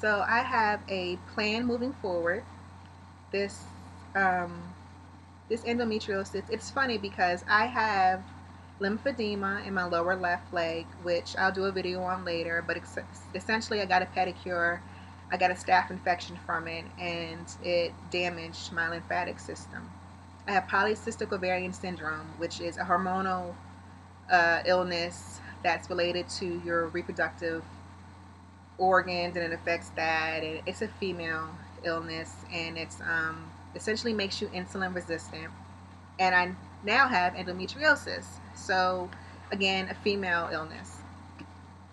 So I have a plan moving forward. This um, this endometriosis. It's funny because I have lymphedema in my lower left leg, which I'll do a video on later. But essentially, I got a pedicure. I got a staph infection from it, and it damaged my lymphatic system. I have polycystic ovarian syndrome, which is a hormonal illness that's related to your reproductive organs, and it affects that. And it's a female illness, and it's essentially makes you insulin resistant. And I now have endometriosis, so again, a female illness.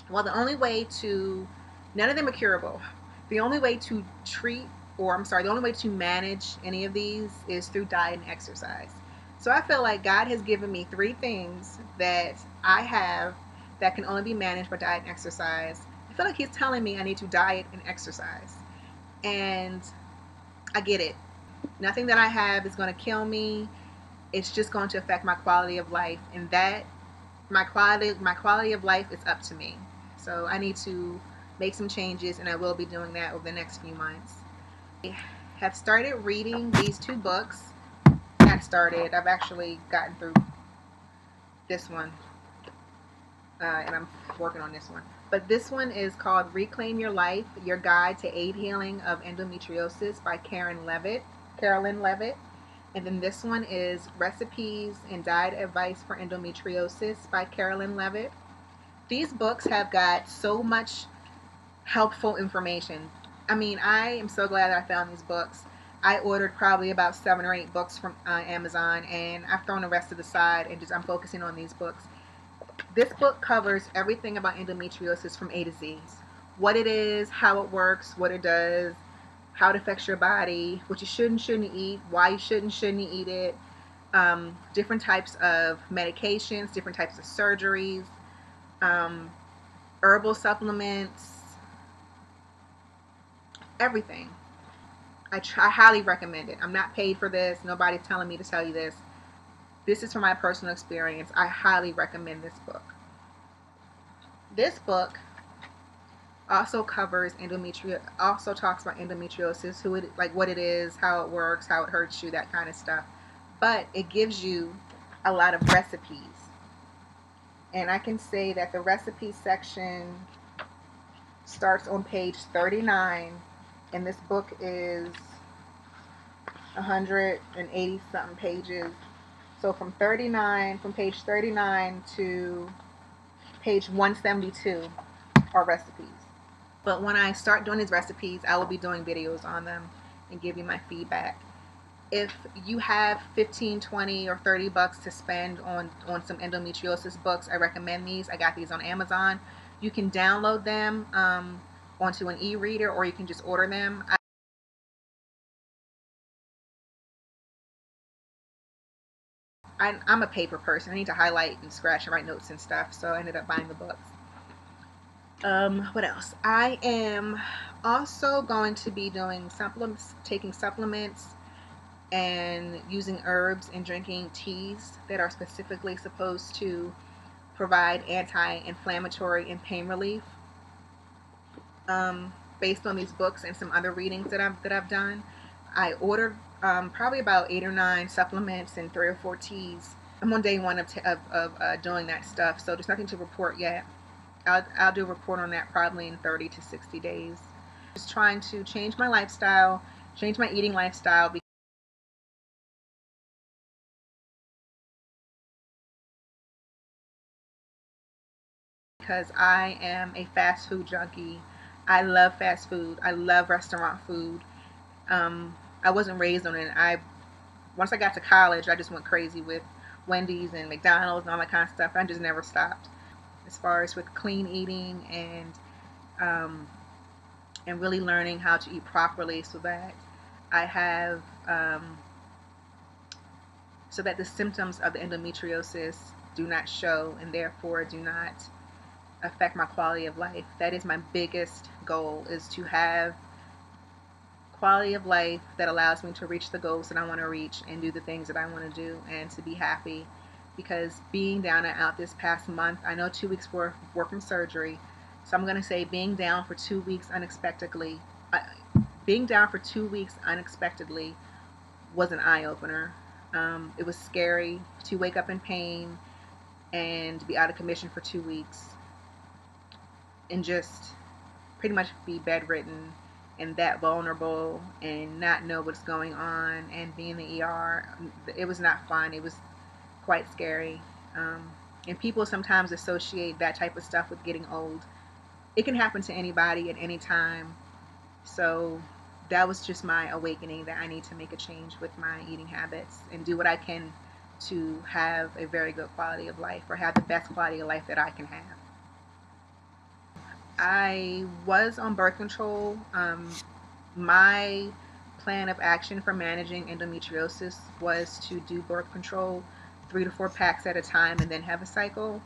Well, the only way to none of them are curable. The only way to treat, or I'm sorry, the only way to manage any of these is through diet and exercise. So I feel like God has given me three things that I have that can only be managed by diet and exercise. I feel like He's telling me I need to diet and exercise. And I get it. Nothing that I have is going to kill me. It's just going to affect my quality of life. And that my quality of life is up to me. So I need to make some changes, and I will be doing that over the next few months. I have started reading these two books. Not started. I've actually gotten through this one, and I'm working on this one. But this one is called Reclaim Your Life: Your Guide to Aid Healing of Endometriosis by Carolyn Levitt. And then this one is Recipes and Diet Advice for Endometriosis by Carolyn Levitt. These books have got so much helpful information. I mean, I am so glad that I found these books. I ordered probably about 7 or 8 books from Amazon, and I've thrown the rest to the side, and I'm focusing on these books. This book covers everything about endometriosis from A to Z. What it is, how it works, what it does, how it affects your body, what you should and shouldn't eat, why you should and shouldn't eat it, different types of medications, different types of surgeries, um, herbal supplements, everything. I highly recommend it. I'm not paid for this. Nobody's telling me to tell you this. This is from my personal experience. I highly recommend this book. This book also covers also talks about endometriosis, what it is, how it works, how it hurts you, that kind of stuff. But it gives you a lot of recipes. And I can say that the recipe section starts on page 39, and this book is 180 something pages. So from page 39 to page 172 are recipes. But when I start doing these recipes, I will be doing videos on them and give you my feedback. If you have 15, 20, or 30 bucks to spend on some endometriosis books, I recommend these. I got these on Amazon. You can download them onto an e-reader, or you can just order them. I'm a paper person. I need to highlight and scratch and write notes and stuff, so I ended up buying the books. What else? I am also going to be doing supplements, taking supplements, and using herbs and drinking teas that are specifically supposed to provide anti-inflammatory and pain relief. Based on these books and some other readings that I've done, I ordered probably about 8 or 9 supplements and 3 or 4 teas. I'm on day one of doing that stuff, so there's nothing to report yet. I'll do a report on that probably in 30 to 60 days. Just trying to change my lifestyle, change my eating lifestyle, because I am a fast food junkie. I love fast food. I love restaurant food. I wasn't raised on it. Once I got to college, I just went crazy with Wendy's and McDonald's and all that kind of stuff. I just never stopped. As far as with clean eating um, and really learning how to eat properly, I have so that the symptoms of the endometriosis do not show, and therefore do not affect my quality of life. That is my biggest goal, is to have quality of life that allows me to reach the goals that I want to reach and do the things that I want to do, and to be happy. Because being down and out this past month, I know 2 weeks worth from surgery, So I'm going to say being down for 2 weeks unexpectedly, uh, being down for 2 weeks unexpectedly was an eye opener. It was scary to wake up in pain and be out of commission for 2 weeks and just pretty much be bedridden and that vulnerable and not know what's going on and be in the ER. It was not fun. It was quite scary. And people sometimes associate that type of stuff with getting old. It can happen to anybody at any time. So that was just my awakening that I need to make a change with my eating habits and do what I can to have a very good quality of life, or have the best quality of life that I can have. I was on birth control. My plan of action for managing endometriosis was to do birth control 3 to 4 packs at a time and then have a cycle.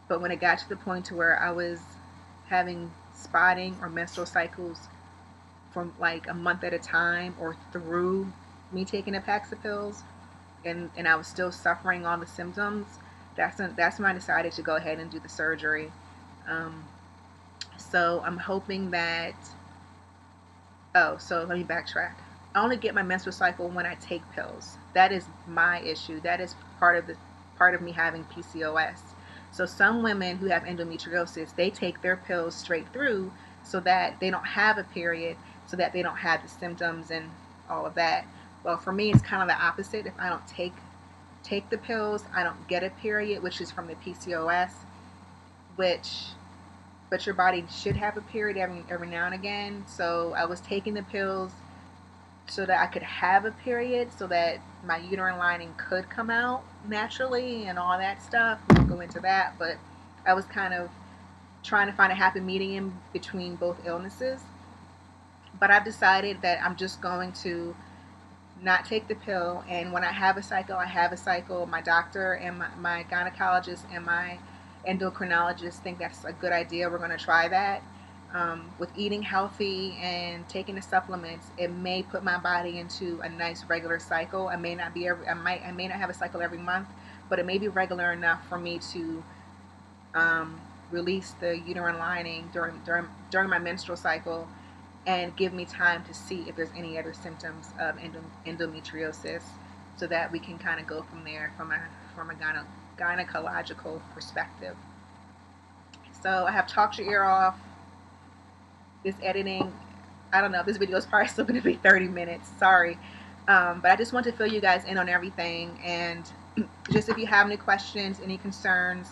But when it got to the point to where I was having spotting or menstrual cycles from like a month at a time, or through me taking the packs of pills, and I was still suffering all the symptoms, that's when I decided to go ahead and do the surgery. Um, so I'm hoping that, oh, so let me backtrack. I only get my menstrual cycle when I take pills. That is my issue. That is part of me having PCOS. So some women who have endometriosis, they take their pills straight through so that they don't have a period, so that they don't have the symptoms and all of that. Well, for me, it's kind of the opposite. If I don't take the pills, I don't get a period, which is from the PCOS, which but your body should have a period every now and again. So I was taking the pills so that I could have a period, so that my uterine lining could come out naturally and all that stuff. We won't go into that, but I was kind of trying to find a happy medium between both illnesses. But I've decided that I'm just going to not take the pill, and when I have a cycle, I have a cycle. My doctor and my gynecologist and my endocrinologist think that's a good idea. We're going to try that. With eating healthy and taking the supplements, it may put my body into a nice regular cycle. I may not be I may not have a cycle every month, but it may be regular enough for me to release the uterine lining during my menstrual cycle, and give me time to see if there's any other symptoms of endometriosis, so that we can kind of go from there from a gynecological perspective. So I have talked your ear off. This editing, I don't know, this video is probably still going to be 30 minutes. Sorry. But I just want to fill you guys in on everything. And just if you have any questions, any concerns,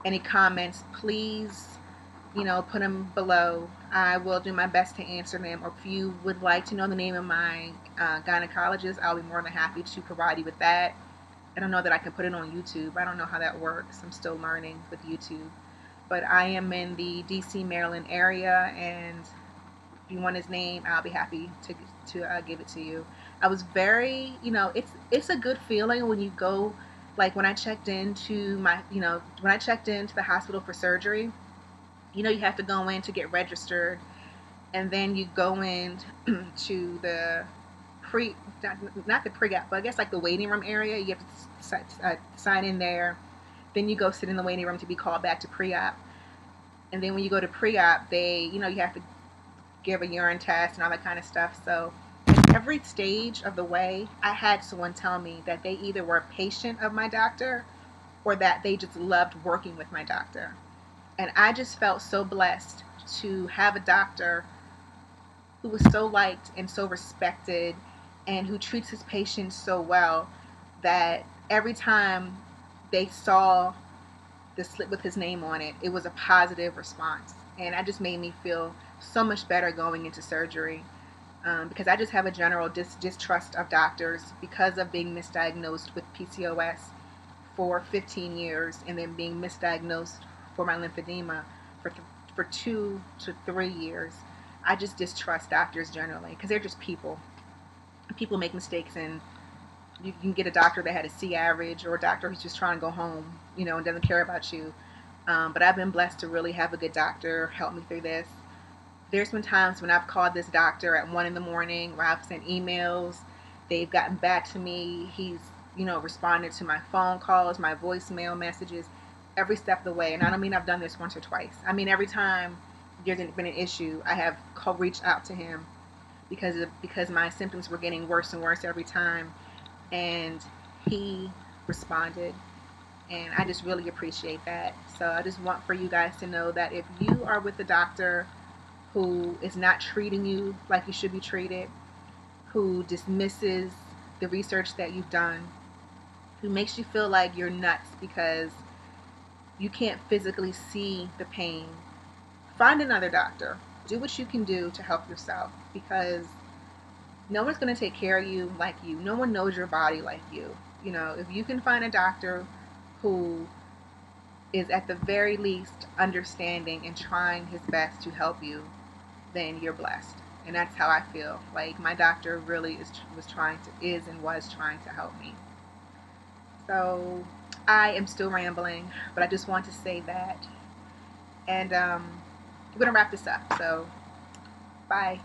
any comments, please, put them below. I will do my best to answer them. Or if you would like to know the name of my gynecologist, I'll be more than happy to provide you with that. I don't know that I can put it on YouTube. I don't know how that works. I'm still learning with YouTube. But I am in the DC, Maryland area, and if you want his name, I'll be happy to give it to you. I was very, it's a good feeling when you go, like when I checked into when I checked into the hospital for surgery, you have to go in to get registered, and then you go in to the not the pre-op, but I guess like the waiting room area. You have to sign in there. Then you go sit in the waiting room to be called back to pre-op. And then when you go to pre-op, you have to give a urine test and all that kind of stuff. So at every stage of the way, I had someone tell me that they either were a patient of my doctor or that they just loved working with my doctor. And I just felt so blessed to have a doctor who was so liked and so respected, and who treats his patients so well, that every time they saw the slip with his name on it, it was a positive response. And that just made me feel so much better going into surgery, because I just have a general distrust of doctors because of being misdiagnosed with PCOS for 15 years, and then being misdiagnosed for my lymphedema for 2 to 3 years. I just distrust doctors generally, because they're just people. People make mistakes, and you can get a doctor that had a C average, or a doctor who's just trying to go home, and doesn't care about you. But I've been blessed to really have a good doctor help me through this. There's been times when I've called this doctor at 1 in the morning, where I've sent emails. They've gotten back to me. He's, responded to my phone calls, my voicemail messages. every step of the way. And I don't mean I've done this once or twice. I mean every time there's been an issue, I have reached out to him because my symptoms were getting worse and worse every time, and he responded, and I just really appreciate that. So I just want for you guys to know that if you are with a doctor who is not treating you like you should be treated, who dismisses the research that you've done, who makes you feel like you're nuts because you can't physically see the pain, find another doctor. Do what you can do to help yourself, because no one's going to take care of you like you. No one knows your body like you. You know, if you can find a doctor who is at the very least understanding and trying his best to help you, then you're blessed. And that's how I feel. Like my doctor really was trying to help me. So I am still rambling, but I just want to say that. And we're gonna wrap this up. So bye.